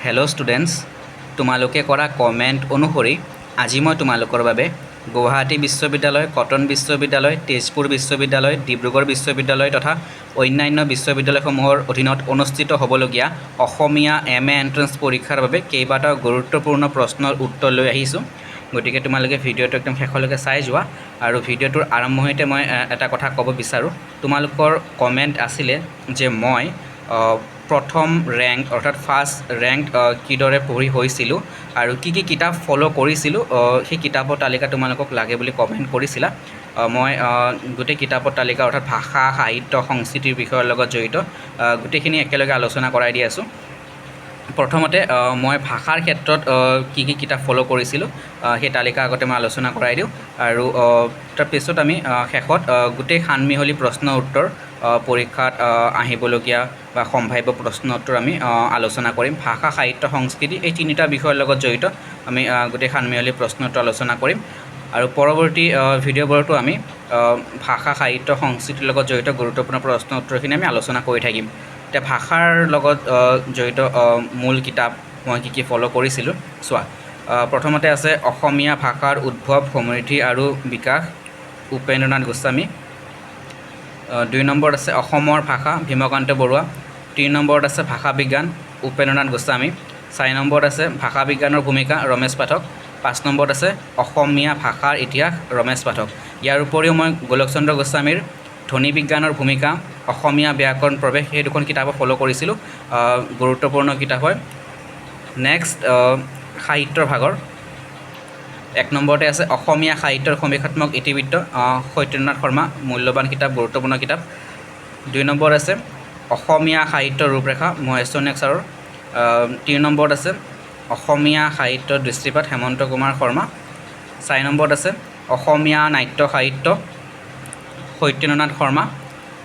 Hello' students, তোমালোকে কৰা comment অনুসৰি আজি মই তোমালোকৰ বাবে গুৱাহাটী বিশ্ববিদ্যালয়, কটন বিশ্ববিদ্যালয়, তেজপুৰ বিশ্ববিদ্যালয়, ডিব্ৰুগড় বিশ্ববিদ্যালয় তথা অন্যান্য বিশ্ববিদ্যালয়সমূহৰ অধীনত অনুষ্ঠিত হ'বলগীয়া অসমীয়া MA এণ্ট্ৰেন্স পৰীক্ষাৰ বাবে কেইবাটাও গুৰুত্বপূৰ্ণ প্ৰশ্নৰ উত্তৰ লৈ আহিছোঁ। গতিকে তোমালোকে ভিডিঅ'টো একদম শেষলৈকে চাই যোৱা। আৰু ভিডিঅ'টোৰ আৰম্ভণিতে মই এটা কথা ক'ব বিচাৰোঁ। তোমালোকৰ কমেণ্ট আছিলে যে মই প্ৰথম ৰেংক অৰ্থাৎ ফাৰ্ষ্ট ৰেংক কিদৰে পঢ়ি হৈছিলোঁ আৰু কি কি কিতাপ ফ'ল' কৰিছিলোঁ, সেই কিতাপৰ তালিকা তোমালোকক লাগে বুলি কমেণ্ট কৰিছিলা। মই গোটেই কিতাপৰ তালিকা অৰ্থাৎ ভাষা, সাহিত্য, সংস্কৃতিৰ বিষয়ৰ লগত জড়িত গোটেইখিনি একেলগে আলোচনা কৰাই দি আছোঁ। প্ৰথমতে মই ভাষাৰ ক্ষেত্ৰত কি কি কিতাপ ফ'ল' কৰিছিলোঁ সেই তালিকা আগতে মই আলোচনা কৰাই দিওঁ। আৰু তাৰপিছত আমি শেষত গোটেই সানমিহলি প্ৰশ্ন উত্তৰ পৰীক্ষাত আহিবলগীয়া বা সম্ভাৱ্য প্ৰশ্ন উত্তৰ আমি আলোচনা কৰিম। ভাষা, সাহিত্য, সংস্কৃতি এই তিনিটা বিষয়ৰ লগত জড়িত আমি গোটেই সানমিহলি প্ৰশ্ন উত্তৰ আলোচনা কৰিম। আৰু পৰৱৰ্তী ভিডিঅ'বোৰতো আমি ভাষা, সাহিত্য, সংস্কৃতিৰ লগত জড়িত গুৰুত্বপূৰ্ণ প্ৰশ্ন উত্তৰখিনি আমি আলোচনা কৰি থাকিম। এতিয়া ভাষাৰ লগত জড়িত মূল কিতাপ মই কি কি ফ'ল' কৰিছিলোঁ চোৱা। প্ৰথমতে আছে অসমীয়া ভাষাৰ উদ্ভৱ, সমৃদ্ধি আৰু বিকাশ, উপেন্দ্ৰনাথ গোস্বামী। 2 নম্বৰত আছে অসমৰ ভাষা, ভীমকান্ত বৰুৱা। 3 নম্বৰত আছে ভাষা বিজ্ঞান, উপেন্দ্ৰনাথ গোস্বামী। 4 নম্বৰত আছে ভাষা বিজ্ঞানৰ ভূমিকা, ৰমেশ পাঠক। 5 নম্বৰত আছে অসমীয়া ভাষাৰ ইতিহাস, ৰমেশ পাঠক। ইয়াৰ উপৰিও মই গোলকচন্দ্ৰ গোস্বামীৰ ধ্বনি বিজ্ঞানৰ ভূমিকা, অসমীয়া ব্যাকৰণ প্ৰৱেশ সেই দুখন কিতাপো ফ'ল' কৰিছিলোঁ। গুৰুত্বপূৰ্ণ কিতাপ হয়। নেক্সট সাহিত্যৰ ভাগৰ 1 নম্বৰতে আছে অসমীয়া সাহিত্যৰ সমীক্ষাত্মক ইতিবৃত্ত, সত্যেন্দ্ৰনাথ শৰ্মা, মূল্যৱান কিতাপ, গুৰুত্বপূৰ্ণ কিতাপ। 2 নম্বৰত আছে অসমীয়া সাহিত্যৰ ৰূপৰেখা, মহেশ্বৰ নায়ক ছাৰৰ। 3 নম্বৰত আছে অসমীয়া সাহিত্যৰ দৃষ্টিপাত, হেমন্ত কুমাৰ শৰ্মা। 4 নম্বৰত আছে অসমীয়া নাট্য সাহিত্য, সত্যেন্দ্ৰনাথ শৰ্মা।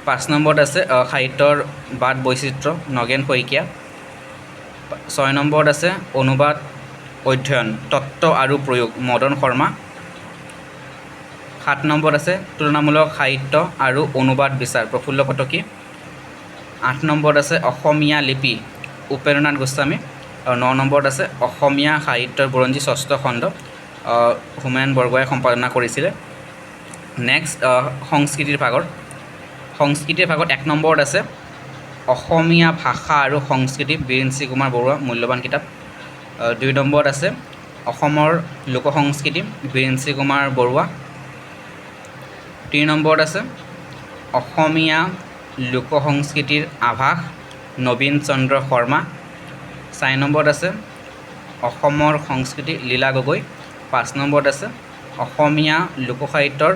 5 নম্বৰত আছে সাহিত্যৰ বাদ বৈচিত্ৰ্য, নগেন শইকীয়া। 6 নম্বৰত আছে অনুবাদ অধ্যয়ন, তত্ত্ব আৰু প্ৰয়োগ, মদন শৰ্মা। 7 নম্বৰত আছে তুলনামূলক সাহিত্য আৰু অনুবাদ বিচাৰ, প্ৰফুল্ল কটকী। 8 নম্বৰত আছে অসমীয়া লিপি, উপেন্দ্ৰনাথ গোস্বামী। আৰু 9 নম্বৰত আছে অসমীয়া সাহিত্যৰ বুৰঞ্জী, 6ষ্ঠ খণ্ড, হোমেন বৰগোহাঁয়ে সম্পাদনা কৰিছিলে। নেক্সট সংস্কৃতিৰ ভাগৰ 1 নম্বৰত আছে অসমীয়া ভাষা আৰু সংস্কৃতি, বিৰিঞ্চি কুমাৰ বৰুৱা, মূল্যৱান কিতাপ। 2 নম্বৰত আছে অসমৰ লোক সংস্কৃতি, বিৰিঞ্চি কুমাৰ বৰুৱা। 3 নম্বৰত আছে অসমীয়া লোক সংস্কৃতিৰ আভাস, নবীন চন্দ্ৰ শৰ্মা। 4 নম্বৰত আছে অসমৰ সংস্কৃতি, লীলা গগৈ। 5 নম্বৰত আছে অসমীয়া লোকসাহিত্যৰ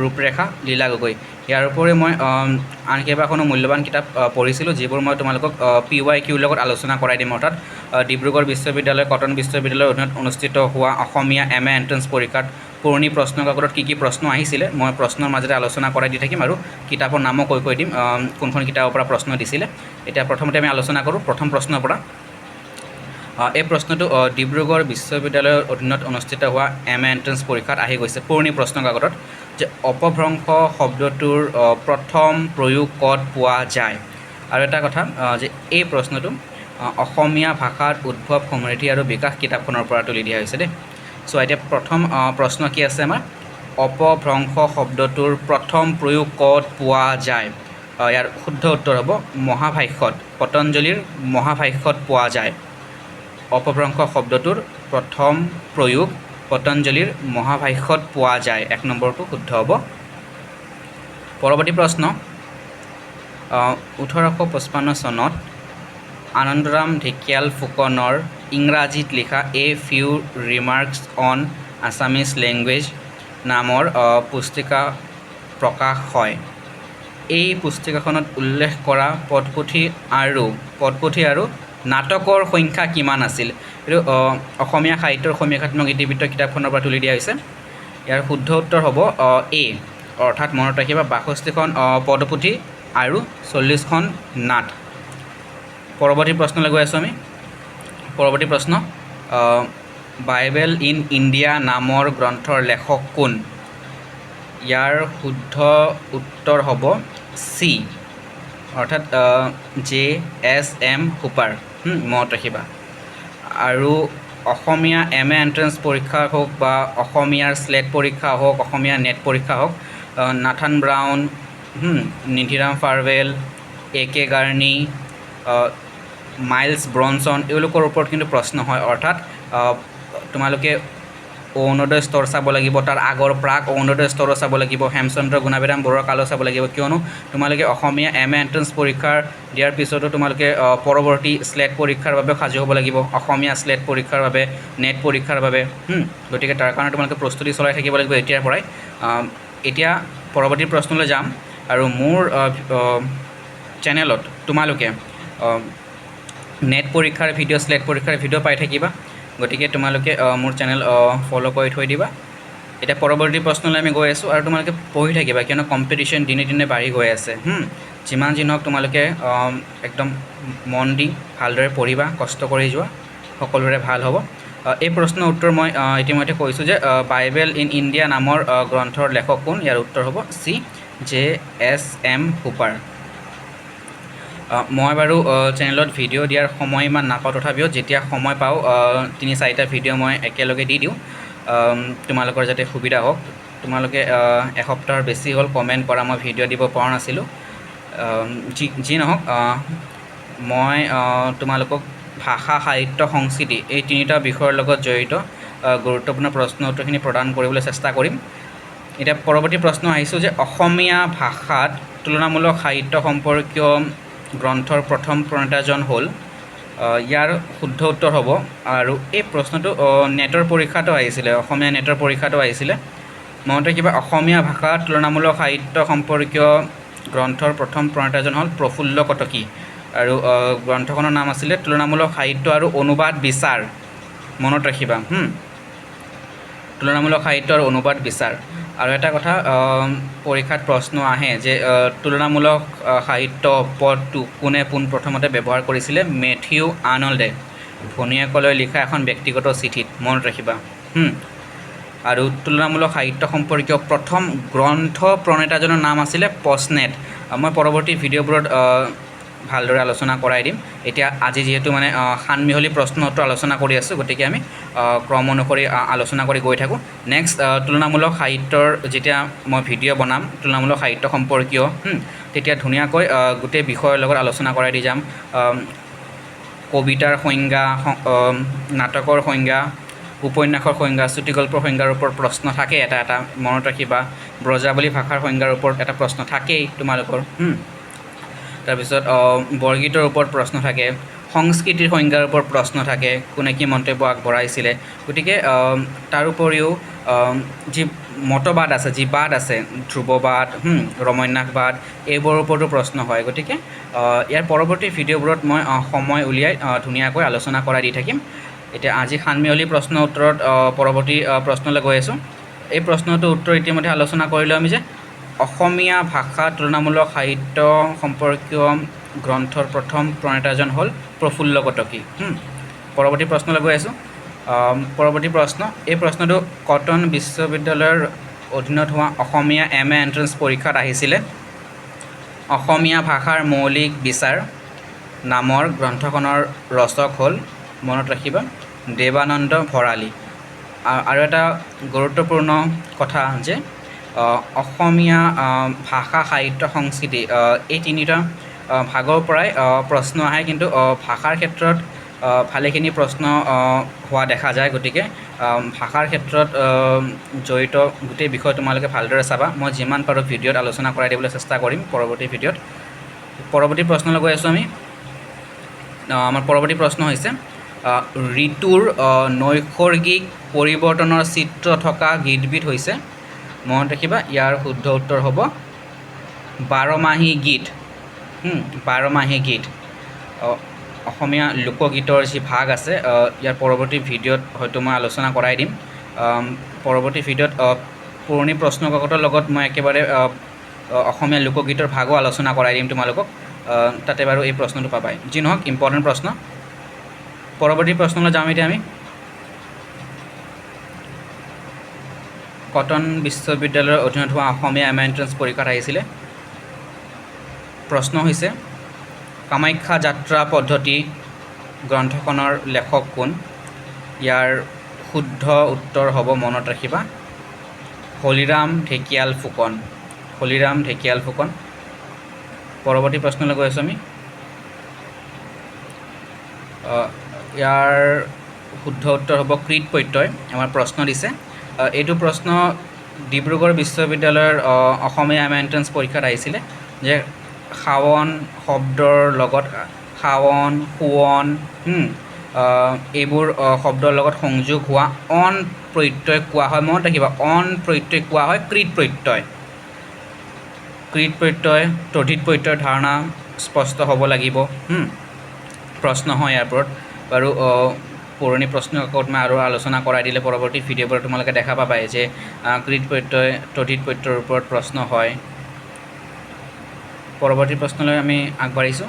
ৰূপৰেখা, লীলা গগৈ। ইয়াৰ উপৰিও মই আন কেইবাখনো মূল্যৱান কিতাপ পঢ়িছিলোঁ, যিবোৰ মই তোমালোকক PYQৰ লগত আলোচনা কৰাই দিম। অৰ্থাৎ ডিব্ৰুগড় বিশ্ববিদ্যালয়, কটন বিশ্ববিদ্যালয়ৰ অধীনত অনুষ্ঠিত হোৱা অসমীয়া MA এণ্ট্ৰেন্স পৰীক্ষাত পুৰণি প্ৰশ্ন কাকতত কি কি প্ৰশ্ন আহিছিলে মই প্ৰশ্নৰ মাজতে আলোচনা কৰাই দি থাকিম আৰু কিতাপৰ নামো কৈ দিম কোনখন কিতাপৰ পৰা প্ৰশ্ন দিছিলে। এতিয়া প্ৰথমতে আমি আলোচনা কৰোঁ প্ৰথম প্ৰশ্নৰ পৰা। এই প্ৰশ্নটো ডিব্ৰুগড় বিশ্ববিদ্যালয়ৰ অধীনত অনুষ্ঠিত হোৱা MA এণ্ট্ৰেন্স পৰীক্ষাত আহি গৈছে পুৰণি প্ৰশ্ন কাকতত, যে অপভ্ৰংশ শব্দটোৰ প্ৰথম প্ৰয়োগ ক'ত পোৱা যায়। আৰু এটা কথা যে এই প্ৰশ্নটো অসমীয়া ভাষাৰ উদ্ভৱ, সমৃদ্ধি আৰু বিকাশ কিতাপখনৰ পৰা তুলি দিয়া হৈছে দেই। চ' এতিয়া প্ৰথম প্ৰশ্ন কি আছে আমাৰ, অপভ্ৰংশ শব্দটোৰ প্ৰথম প্ৰয়োগ ক'ত পোৱা যায়। ইয়াৰ শুদ্ধ উত্তৰ হ'ব মহাভাষ্যত, পতঞ্জলিৰ মহাভাষ্যত পোৱা যায়। অপভ্ৰংশ শব্দটোৰ প্ৰথম প্ৰয়োগ পতঞ্জলিৰ মহাভাষ্যত পোৱা যায়। 1 নম্বৰটো শুদ্ধ হ'ব। পৰৱৰ্তী প্ৰশ্ন 1855 চনত আনন্দৰাম ঢেকিয়াল ফুকনৰ ইংৰাজীত লিখা a few remarks on Assamese language নামৰ পুস্তিকা প্ৰকাশ হয়। এই পুস্তিকাখনত উল্লেখ কৰা পদপুথি আৰু নাটকৰ সংখ্যা কিমান আছিল। এইটো অসমীয়া সাহিত্যৰ সমীক্ষাত্মক ইতিবৃত্ত কিতাপখনৰ পৰা তুলি দিয়া হৈছে। ইয়াৰ শুদ্ধ উত্তৰ হ'ব A, অৰ্থাৎ মনত ৰাখিবা 62খন পদপুথি আৰু 40খন নাট। পৰৱৰ্তী প্ৰশ্নলৈ গৈ আছোঁ আমি। পৰৱৰ্তী প্ৰশ্ন, বাইবেল ইন ইণ্ডিয়া নামৰ গ্ৰন্থৰ লেখক কোন। ইয়াৰ শুদ্ধ উত্তৰ হ'ব C, অৰ্থাৎ J.S.M. হুপাৰ। মনত ৰাখিবা আৰু অসমীয়া MA এণ্ট্ৰেন্স পৰীক্ষা হওক বা অসমীয়াৰ স্লেট পৰীক্ষা হওক, অসমীয়া নেট পৰীক্ষা হওক, Nathan Brown, Nidhiram Farwell, AK Gurney, Miles Bronson, এওঁলোকৰ ওপৰত কিন্তু প্ৰশ্ন হয়। অৰ্থাৎ তোমালোকে অৰুণোদয় স্তৰ চাব লাগিব, তাৰ আগৰ প্ৰাক অৰুণোদয় স্তৰো চাব লাগিব, হেমচন্দ্ৰ গুণাভিৰাম বৰুৱাৰ কালো চাব লাগিব, কিয়নো তোমালোকে অসমীয়া MA এণ্ট্ৰেন্স পৰীক্ষাৰ দিয়াৰ পিছতো তোমালোকে পৰৱৰ্তী স্লেট পৰীক্ষাৰ বাবে সাজু হ'ব লাগিব, অসমীয়া স্লেট পৰীক্ষাৰ বাবে, নেট পৰীক্ষাৰ বাবে। গতিকে তাৰ কাৰণে তোমালোকে প্ৰস্তুতি চলাই থাকিব লাগিব এতিয়াৰ পৰাই। এতিয়া পৰৱৰ্তী প্ৰশ্নলৈ যাম, আৰু মোৰ চেনেলত তোমালোকে নেট পৰীক্ষাৰ ভিডিঅ', স্লেট পৰীক্ষাৰ ভিডিঅ' পাই থাকিবা। গতিকে তোমালোকে মোৰ চেনেল ফ'ল' কৰি থৈ দিবা। এতিয়া পৰৱৰ্তী প্ৰশ্নলৈ আমি গৈ আছোঁ, আৰু তোমালোকে পঢ়ি থাকিবা, কিয়নো কম্পিটিশ্যন দিনে দিনে বাঢ়ি গৈ আছে। যিমান যি নহওক তোমালোকে একদম মন দি ভালদৰে পঢ়িবা, কষ্ট কৰি যোৱা, সকলোৰে ভাল হ'ব। এই প্ৰশ্নৰ উত্তৰ মই ইতিমধ্যে কৈছোঁ যে বাইবেল ইন ইণ্ডিয়া নামৰ গ্ৰন্থৰ লেখক কোন? ইয়াৰ উত্তৰ হ'ব C.J.S.M. হুপাৰ। মই বাৰু চেনেলত ভিডিঅ' দিয়াৰ সময় ইমান নাপাওঁ, তথাপিও যেতিয়া সময় পাওঁ 3-4টা ভিডিঅ' মই একেলগে দি দিওঁ, তোমালোকৰ যাতে সুবিধা হওক। তোমালোকে এসপ্তাহৰ বেছি হ'ল কমেণ্ট কৰা, মই ভিডিঅ' দিব পৰা নাছিলোঁ। যি নহওক, মই তোমালোকক ভাষা, সাহিত্য, সংস্কৃতি এই 3টা বিষয়ৰ লগত জড়িত গুৰুত্বপূৰ্ণ প্ৰশ্ন উত্তৰখিনি প্ৰদান কৰিবলৈ চেষ্টা কৰিম। এতিয়া পৰৱৰ্তী প্ৰশ্ন আহিছোঁ যে অসমীয়া ভাষাত তুলনামূলক সাহিত্য সম্পৰ্কীয় গ্ৰন্থৰ প্ৰথম প্ৰণেতাজন হ'ল, ইয়াৰ শুদ্ধ উত্তৰ হ'ব, আৰু এই প্ৰশ্নটো নেটৰ পৰীক্ষাতো আহিছিলে, অসমীয়া নেটৰ পৰীক্ষাতো আহিছিলে। মনত ৰাখিবা, অসমীয়া ভাষাত তুলনামূলক সাহিত্য সম্পৰ্কীয় গ্ৰন্থৰ প্ৰথম প্ৰণেতাজন হ'ল প্ৰফুল্ল কটকী, আৰু গ্ৰন্থখনৰ নাম আছিলে তুলনামূলক সাহিত্য আৰু অনুবাদ বিচাৰ। মনত ৰাখিবা, তুলনামূলক সাহিত্য আৰু অনুবাদ বিচাৰ। আৰু এটা কথা পৰীক্ষাত প্ৰশ্ন আহে যে তুলনামূলক সাহিত্য পদটো কোনে পোনপ্ৰথমতে ব্যৱহাৰ কৰিছিলে? মেথিউ আৰ্নল্ডে, ভনীয়েকলৈ লিখা এখন ব্যক্তিগত চিঠিত। মনত ৰাখিবা। আৰু তুলনামূলক সাহিত্য সম্পৰ্কীয় প্ৰথম গ্ৰন্থ প্ৰণেতাজনৰ নাম আছিলে পছনেট। মই পৰৱৰ্তী ভিডিঅ'বোৰত ভালদৰে আলোচনা কৰাই দিম। এতিয়া আজি যিহেতু মানে সানমিহলি প্ৰশ্ন উত্তৰ আলোচনা কৰি আছোঁ, গতিকে আমি ক্ৰম অনুসৰি আলোচনা কৰি গৈ থাকোঁ। নেক্সট তুলনামূলক সাহিত্যৰ যেতিয়া মই ভিডিঅ' বনাম তুলনামূলক সাহিত্য সম্পৰ্কীয়, তেতিয়া ধুনীয়াকৈ গোটেই বিষয়ৰ লগত আলোচনা কৰাই দি যাম। কবিতাৰ সংজ্ঞা, নাটকৰ সংজ্ঞা, উপন্যাসৰ সংজ্ঞা, চুটিগল্পৰ সংজ্ঞাৰ ওপৰত প্ৰশ্ন থাকে এটা এটা, মনত ৰাখিবা। ব্ৰজাৱলী ভাষাৰ সংজ্ঞাৰ ওপৰত এটা প্ৰশ্ন থাকেই তোমালোকৰ। তাৰপিছত বৰগীতৰ ওপৰত প্ৰশ্ন থাকে, সংস্কৃতিৰ সংজ্ঞাৰ ওপৰত প্ৰশ্ন থাকে, কোনে কি মন্তব্য আগবঢ়াইছিলে। গতিকে তাৰোপৰিও যি মতবাদ আছে, যি বাদ আছে, ধ্ৰুৱবাদ, ৰমন্যাসবাদ, এইবোৰৰ ওপৰতো প্ৰশ্ন হয়। গতিকে ইয়াৰ পৰৱৰ্তী ভিডিঅ'বোৰত মই সময় উলিয়াই ধুনীয়াকৈ আলোচনা কৰাই দি থাকিম। এতিয়া আজি সানমিহলি প্ৰশ্ন উত্তৰত পৰৱৰ্তী প্ৰশ্নলৈ গৈ আছোঁ। এই প্ৰশ্নটোৰ উত্তৰ ইতিমধ্যে আলোচনা কৰিলোঁ আমি যে অসমীয়া ভাষা তুলনামূলক সাহিত্য সম্পৰ্কীয় গ্ৰন্থৰ প্ৰথম প্ৰণেতাজন হ'ল প্ৰফুল্ল কটকী। পৰৱৰ্তী প্ৰশ্নলৈ গৈ আছোঁ। পৰৱৰ্তী প্ৰশ্ন, এই প্ৰশ্নটো কটন বিশ্ববিদ্যালয়ৰ অধীনত হোৱা অসমীয়া MA এণ্ট্ৰেন্স পৰীক্ষাত আহিছিলে। অসমীয়া ভাষাৰ মৌলিক বিচাৰ নামৰ গ্ৰন্থখনৰ ৰচক হ'ল, মনত ৰাখিবা, দেৱানন্দ ভৰালী। আৰু এটা গুৰুত্বপূৰ্ণ কথা যে অসমীয়া ভাষা, সাহিত্য, সংস্কৃতি এই 3টা ভাগৰ পৰাই প্ৰশ্ন আহে, কিন্তু ভাষাৰ ক্ষেত্ৰত ভালেখিনি প্ৰশ্ন হোৱা দেখা যায়। গতিকে ভাষাৰ ক্ষেত্ৰত জড়িত গোটেই বিষয় তোমালোকে ভালদৰে চাবা। মই যিমান পাৰোঁ ভিডিঅ'ত আলোচনা কৰাই দিবলৈ চেষ্টা কৰিম পৰৱৰ্তী ভিডিঅ'ত। পৰৱৰ্তী প্ৰশ্নলৈ গৈ আছোঁ আমি। আমাৰ পৰৱৰ্তী প্ৰশ্ন হৈছে ঋতুৰ নৈসৰ্গিক পৰিৱৰ্তনৰ চিত্ৰ থকা গীতবিধ হৈছে, মনত ৰাখিবা, ইয়াৰ শুদ্ধ উত্তৰ হ'ব বাৰমাহী গীত। বাৰমাহী গীত অসমীয়া লোকগীতৰ যি ভাগ আছে, ইয়াৰ পৰৱৰ্তী ভিডিঅ'ত হয়তো মই আলোচনা কৰাই দিম। পৰৱৰ্তী ভিডিঅ'ত পুৰণি প্ৰশ্নকাকতৰ লগত মই একেবাৰে অসমীয়া লোকগীতৰ ভাগো আলোচনা কৰাই দিম তোমালোকক। তাতে বাৰু এই প্ৰশ্নটো পাবাই। যি নহওক, ইম্পৰ্টেণ্ট প্ৰশ্ন। পৰৱৰ্তী প্ৰশ্নলৈ যাম এতিয়া আমি। কটন বিশ্ববিদ্যালয়ৰ অধীনত হোৱা অসমীয়া MA এণ্ট্ৰেন্স পৰীক্ষাত আহিছিলে। প্ৰশ্ন হৈছে কামাখ্যা যাত্ৰা পদ্ধতি গ্ৰন্থখনৰ লেখক কোন ইয়াৰ শুদ্ধ উত্তৰ হ'ব মনত ৰাখিবা হলিৰাম ঢেকিয়াল ফুকন হলিৰাম ঢেকিয়াল ফুকন পৰৱৰ্তী প্ৰশ্নলৈ গৈ আছোঁ আমি ইয়াৰ শুদ্ধ উত্তৰ হ'ব কৃত প্ৰত্যয় আমাৰ প্ৰশ্ন দিছে এইটো প্ৰশ্ন ডিব্ৰুগড় বিশ্ববিদ্যালয়ৰ অসমীয়া এণ্ট্ৰেন্স পৰীক্ষাত আহিছিলে যে শাওন শব্দৰ লগত শাওন শোৱন এইবোৰ শব্দৰ লগত সংযোগ হোৱা অন প্ৰত্যয় কোৱা হয় মনত ৰাখিবা অন প্ৰত্যয় কোৱা হয় কৃত প্ৰত্যয় তদ্ধিত প্ৰত্যয়ৰ ধাৰণা স্পষ্ট হ'ব লাগিব প্ৰশ্ন হয় ইয়াৰ ওপৰত বাৰু পুৰণি প্ৰশ্ন কাকত মই আৰু আলোচনা কৰাই দিলে পৰৱৰ্তী ভিডিঅ'বোৰত তোমালোকে দেখা পাবাই যে কৃত প্ৰত্যয় তদ্ধিত প্ৰত্যয়ৰ ওপৰত প্ৰশ্ন হয় পৰৱৰ্তী প্ৰশ্নলৈ আমি আগবাঢ়িছোঁ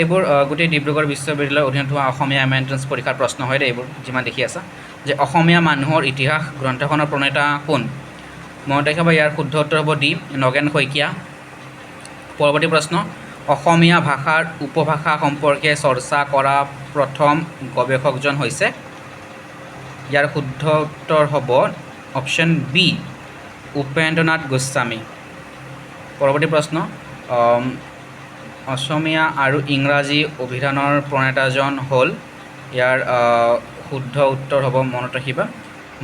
এইবোৰ গোটেই ডিব্ৰুগড় বিশ্ববিদ্যালয়ৰ অধীনত হোৱা অসমীয়া এণ্ট্ৰেন্স পৰীক্ষাৰ প্ৰশ্ন হয় এইবোৰ যিমান দেখি আছা যে অসমীয়া মানুহৰ ইতিহাস গ্ৰন্থখনৰ প্ৰণেতা কোন মনত ৰাখিবা ইয়াৰ শুদ্ধ উত্তৰ হ'ব ডি নগেন শইকীয়া পৰৱৰ্তী প্ৰশ্ন অসমীয়া ভাষাৰ উপভাষা সম্পৰ্কে চৰ্চা কৰা প্ৰথম গৱেষকজন হৈছে ইয়াৰ শুদ্ধ উত্তৰ হ'ব অপশ্যন বি উপেন্দ্ৰনাথ গোস্বামী পৰৱৰ্তী প্ৰশ্ন অসমীয়া আৰু ইংৰাজী অভিধানৰ প্ৰণেতাজন হ'ল ইয়াৰ শুদ্ধ উত্তৰ হ'ব মনত ৰাখিবা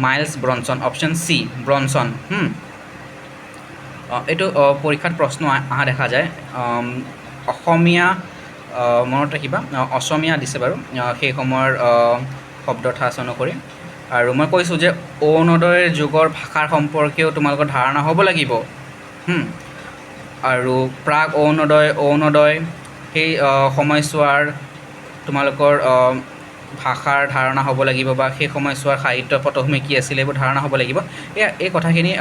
miles Bronson option C Bronson এইটো পৰীক্ষাত প্ৰশ্ন অহা দেখা যায় অসমীয়া মনত ৰাখিবা অসমীয়া দিছে বাৰু সেই সময়ৰ শব্দ ঠাঁচ অনুসৰি আৰু মই কৈছোঁ যে অৰুণোদয় যুগৰ ভাষাৰ সম্পৰ্কেও তোমালোকৰ ধাৰণা হ'ব লাগিব আৰু প্ৰাগ অৰুণোদয় সেই সময়ছোৱাৰ তোমালোকৰ ভাষাৰ ধাৰণা হ'ব লাগিব বা সেই সময়ছোৱাৰ সাহিত্য পটভূমি কি আছিলে এইবোৰ ধাৰণা হ'ব লাগিব এই কথাখিনি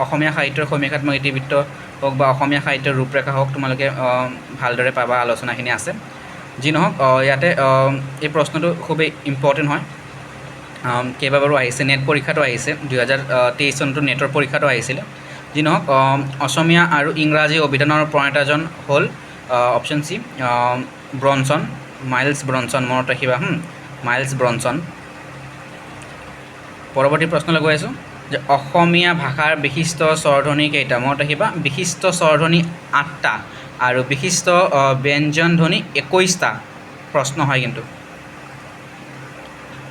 অসমীয়া সাহিত্যৰ সমীক্ষাত্মক ইতিবৃত্ত হওক বা অসমীয়া সাহিত্যৰ ৰূপৰেখা হওক তোমালোকে ভালদৰে পাবা আলোচনাখিনি আছে যি নহওক ইয়াতে এই প্ৰশ্নটো খুবেই ইম্পৰ্টেণ্ট হয় কেইবাবাৰো আহিছে নেট পৰীক্ষাটো আহিছে 2023 চনটো নেটৰ পৰীক্ষাটো আহিছিলে যি নহওক অসমীয়া আৰু ইংৰাজী অভিধানৰ প্ৰণেতাজন হ'ল option C Bronson miles Bronson মনত ৰাখিবা মাইলছ ব্ৰনছন পৰৱৰ্তী প্ৰশ্নলৈ গৈ আছোঁ যে অসমীয়া ভাষাৰ বিশিষ্ট স্বৰধ্বনি কেইটা মনত ৰাখিবা বিশিষ্ট স্বৰধ্বনি 8টা আৰু বিশিষ্ট ব্যঞ্জন ধ্বনি 21টা প্ৰশ্ন হয় কিন্তু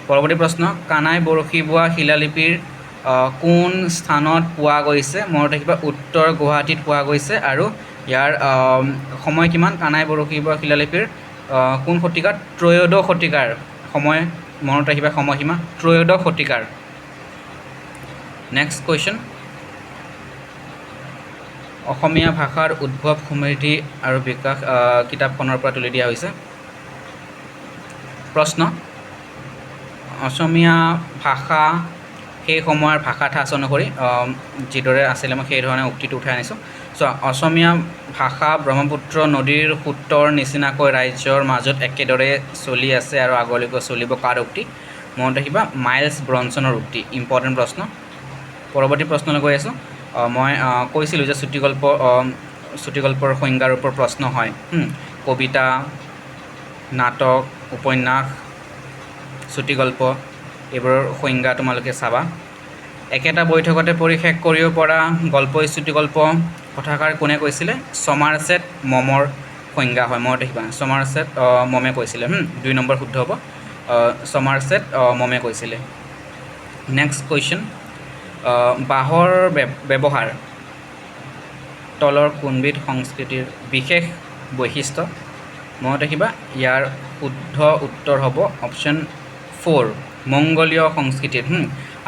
পৰৱৰ্তী প্ৰশ্ন কানাই বৰশী বোৱা শিলালিপিৰ কোন স্থানত পোৱা গৈছে মনত ৰাখিবা উত্তৰ গুৱাহাটীত পোৱা গৈছে আৰু ইয়াৰ সময় কিমান কানাই বৰশী বোৱা শিলালিপিৰ কোন শতিকাত ত্ৰয়োদশ শতিকাৰ সময় মনত ৰাখিবা সময়সীমা ত্ৰয়োদশ শতিকাৰ নেক্সট কুৱেশ্যন অসমীয়া ভাষাৰ উদ্ভৱ সমৃদ্ধি আৰু বিকাশ কিতাপখনৰ পৰা তুলি দিয়া হৈছে প্ৰশ্ন অসমীয়া ভাষা সেই সময়ৰ ভাষা ঠাঁচ অনুসৰি যিদৰে আছিলে মই সেইধৰণে উক্তিটো উঠাই আনিছোঁ অসমীয়া ভাষা ব্ৰহ্মপুত্ৰ নদীৰ সোঁতৰ নিচিনাকৈ ৰাজ্যৰ মাজত একেদৰে চলি আছে আৰু আগলৈকে চলিব কাৰ উক্তি মনত ৰাখিবা মাইলছ ব্ৰনছনৰ উক্তি ইম্পৰ্টেণ্ট প্ৰশ্ন পৰৱৰ্তী প্ৰশ্নলৈ গৈ আছোঁ মই কৈছিলোঁ যে চুটিগল্পৰ সংজ্ঞাৰ ওপৰত প্ৰশ্ন হয় কবিতা নাটক উপন্যাস চুটিগল্প এইবোৰৰ সংজ্ঞা তোমালোকে চাবা একেটা বৈঠকতে পৰিশেষ কৰিব পৰা গল্পই চুটিগল্প কথাষাৰ কোনে কৈছিলে ছমাৰছেট মমৰ সংজ্ঞা হয় মনত ৰাখিবা ছমাৰছেট মমে কৈছিলে 2 নম্বৰ শুদ্ধ হ'ব ছমাৰছেট মমে কৈছিলে নেক্সট কুৱেশ্যন বাঁহৰ ব্যৱহাৰ তলৰ কোনবিধ সংস্কৃতিৰ বিশেষ বৈশিষ্ট্য মনত ৰাখিবা ইয়াৰ শুদ্ধ উত্তৰ হ'ব অপশ্যন 4 মংগোলীয় সংস্কৃতিত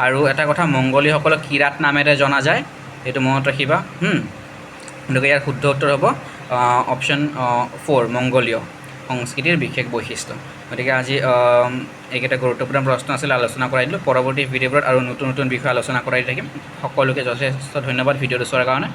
আৰু এটা কথা মংগোলীয়সকলক কিৰাত নামেৰে জনা যায় এইটো মনত ৰাখিবা গতিকে ইয়াৰ শুদ্ধ উত্তৰ হ'ব অপশ্যন 4 মংগোলীয় সংস্কৃতিৰ বিশেষ বৈশিষ্ট্য গতিকে আজি এইকেইটা গুৰুত্বপূৰ্ণ প্ৰশ্ন আছিল আলোচনা কৰাই দিলোঁ পৰৱৰ্তী ভিডিঅ'বোৰত আৰু নতুন নতুন বিষয় আলোচনা কৰাই থাকিম সকলোকে যথেষ্ট ধন্যবাদ ভিডিঅ'টো চোৱাৰ কাৰণে